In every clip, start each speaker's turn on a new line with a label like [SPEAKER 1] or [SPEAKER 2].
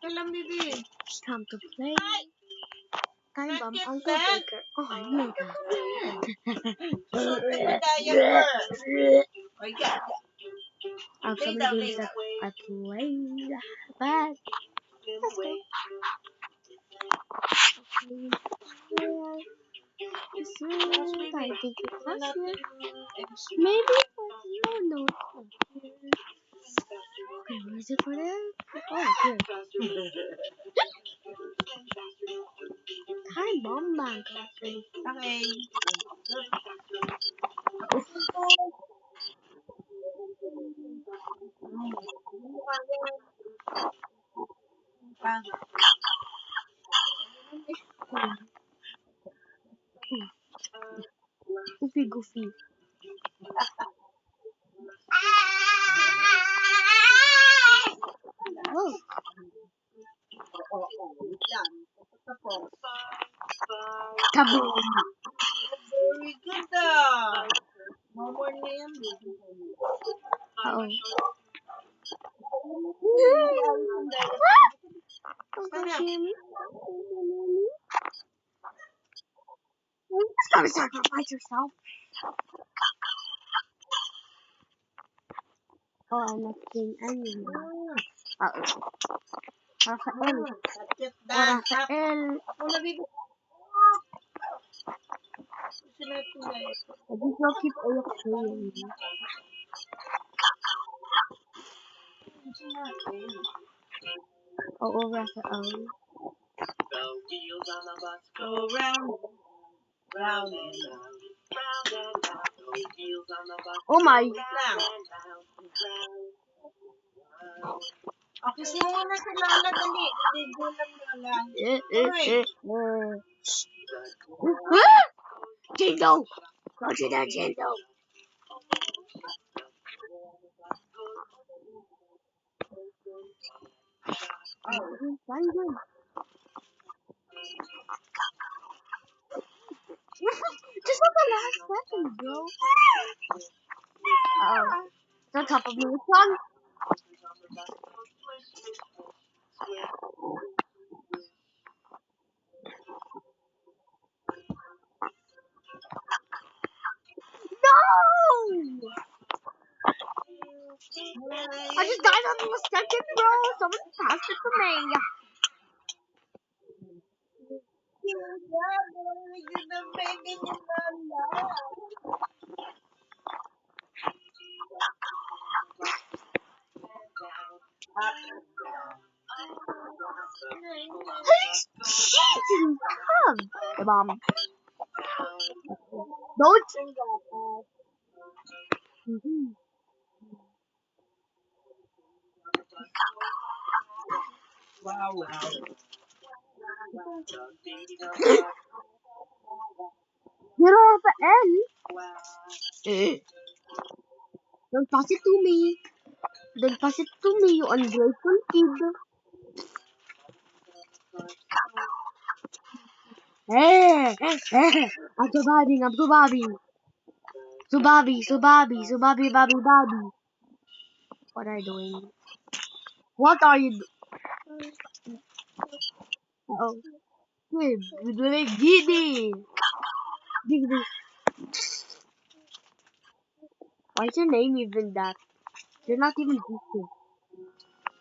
[SPEAKER 1] Kailan, baby?
[SPEAKER 2] Time to play. Time bomb, Uncle Baker. Oh my god. I have so many games that I played. But let's go. I think it was here. Maybe it was. No, it's not here. Okay, where is it for there? Oh, here. Time bomb bank.
[SPEAKER 1] Okay.
[SPEAKER 2] Goofy, goofy. Oh, kaboom.
[SPEAKER 1] Very good. More na yan, baby.
[SPEAKER 2] Uh-oh. Uncle Jimmy. Just gotta sacrifice yourself. Oh, I'm not seeing anyone. Uh-oh. Rafael.
[SPEAKER 1] Just
[SPEAKER 2] Oh,
[SPEAKER 1] dance.
[SPEAKER 2] Rafael.
[SPEAKER 1] Ako na, baby. Sinat ko na eh.
[SPEAKER 2] I just will keep AFK. Oh, Rafael.
[SPEAKER 1] The wheels on the bus go round, round and round, round and round. The wheels on the bus
[SPEAKER 2] Oh my.
[SPEAKER 1] go round and round, round. Okay, sino na si Lala, dali. Dali, lang Lala.
[SPEAKER 2] Jingo! Don't you dare, Jingo! Just like the last second, bro. It's on top of me. It's on. No! I just died on the second, bro. Someone passed it to me. Shit, didn't come. The bomb. Don't.
[SPEAKER 1] Wow, wow.
[SPEAKER 2] Get off the end. Don't pass it to me. Don't pass it to me, you ungrateful kid. I'm surviving, I'm surviving. Subabi, Bobby. What are you doing? What are you doing? Oh. Hey, you're doing giddy. Giddy. Why is your name even that? You're not even Christian.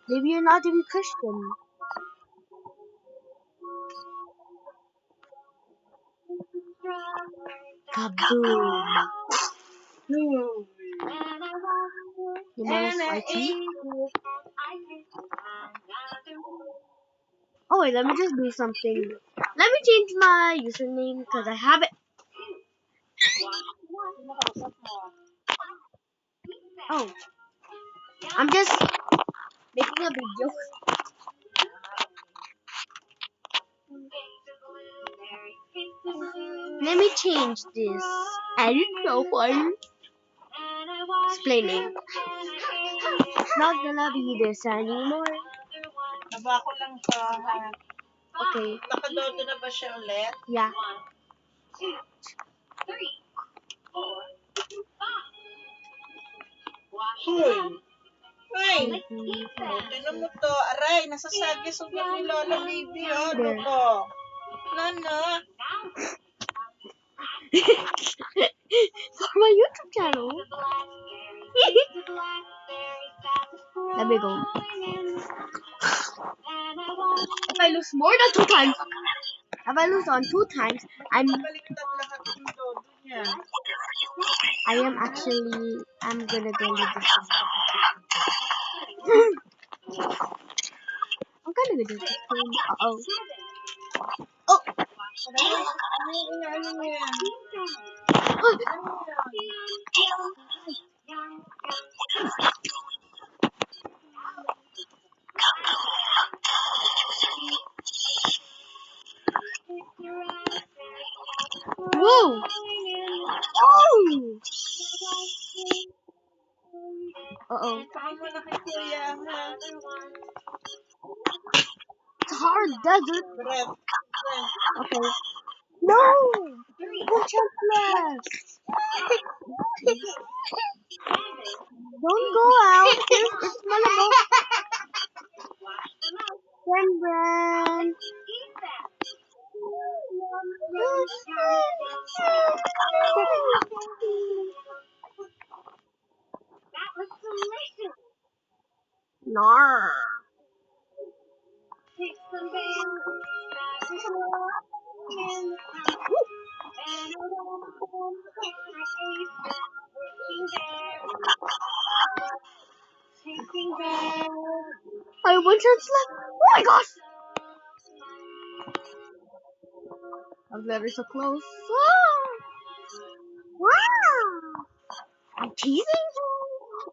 [SPEAKER 2] Maybe you're not even Christian. Kaboom. You wanna fight me? Oh wait, let me just do something. Let me change my username because I have it. Oh. I'm just making a big joke. Let me change this. I don't know why. Explaining. It's not gonna be this anymore.
[SPEAKER 1] Naba ko lang siya.
[SPEAKER 2] Okay.
[SPEAKER 1] Nakadodo na ba siya ulit?
[SPEAKER 2] Yeah.
[SPEAKER 3] 2, 3, 4, 5. Wash it
[SPEAKER 1] Hoy.
[SPEAKER 3] up.
[SPEAKER 1] Ay!
[SPEAKER 3] Let's eat that.
[SPEAKER 1] Tinan mo to. Aray, nasasagi sugat ni Lola Baby. Oh,
[SPEAKER 2] There.
[SPEAKER 1] to. Nana.
[SPEAKER 2] For my YouTube channel. Let me go. If I lose more than 2 times, if I lose on 2 times,
[SPEAKER 1] Baliktad lahat yung todo niya.
[SPEAKER 2] I'm gonna go with this. I'm gonna go with this game. Uh-oh. Oh!
[SPEAKER 1] Ano yung inaano niya?
[SPEAKER 2] Whoa! Oh! Uh-oh.
[SPEAKER 1] Saka mo na kay Kuya, ha?
[SPEAKER 2] It's a hard desert.
[SPEAKER 1] Breath.
[SPEAKER 2] Okay. No! 1 chance left. Don't go out. It's Malabo. Bren.
[SPEAKER 3] That was delicious.
[SPEAKER 2] Nar.
[SPEAKER 3] Take some bamboo, some in the house. And I want taking there.
[SPEAKER 2] I have 1 chance left. Oh my gosh! I'm very so close. Ah! Wow! I'm teasing.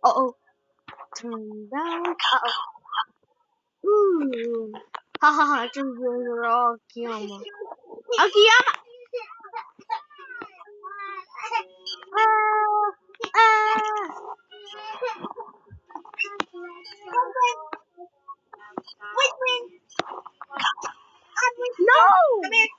[SPEAKER 2] Uh-oh. Turn down. Uh-oh. Ooh. Ha ha ha. Turn down. Akiyama. Akiyama! Wait, wait. No! Come here.